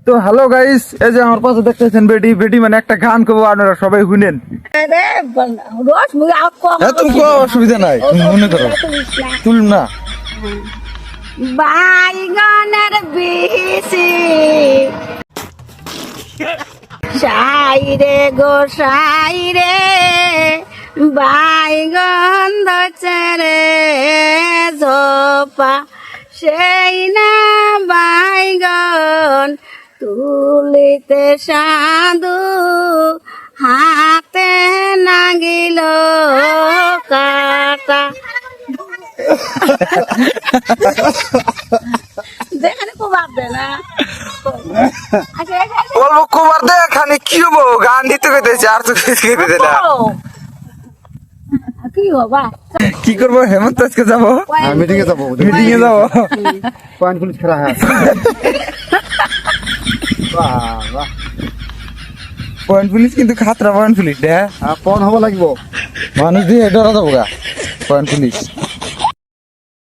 তো hello guys, এই যে আমার পাশে দেখতেছেন বেটি বেটি মানে একটা গান করবো, আপনারা সবাই শুনেন। তুমি কোনো অসুবিধা নাই, তুমি মনে করো তুলুম না। বাইগনের বিশি সাইরে গো সাইরে বাইগন ধরছে রে ঝোপা সেই না বাইগন তুলিতে সাধু হাতে নাগিল কাটা যেখানে কুমার দে না বলবো কুমার দে খালি কি হবো, গান দিতে কইতেছে আর তো কিছু কইতে না। কি বাবা কি করবো, হেমন্ত আজকে যাবো, মিটিং এ যাবো, মিটিং এ যাবো। পয়েন্ট পুলিশ খেলা হয়। বাহ বাহ, পয়েন্ট পুলিশ কিন্তু খাতরা পয়েন্ট পুলিশ, পয়েন্ট হবো লাগবো। মানুষ দিয়ে ডরা যাবো গা পয়েন্ট পুলিশ।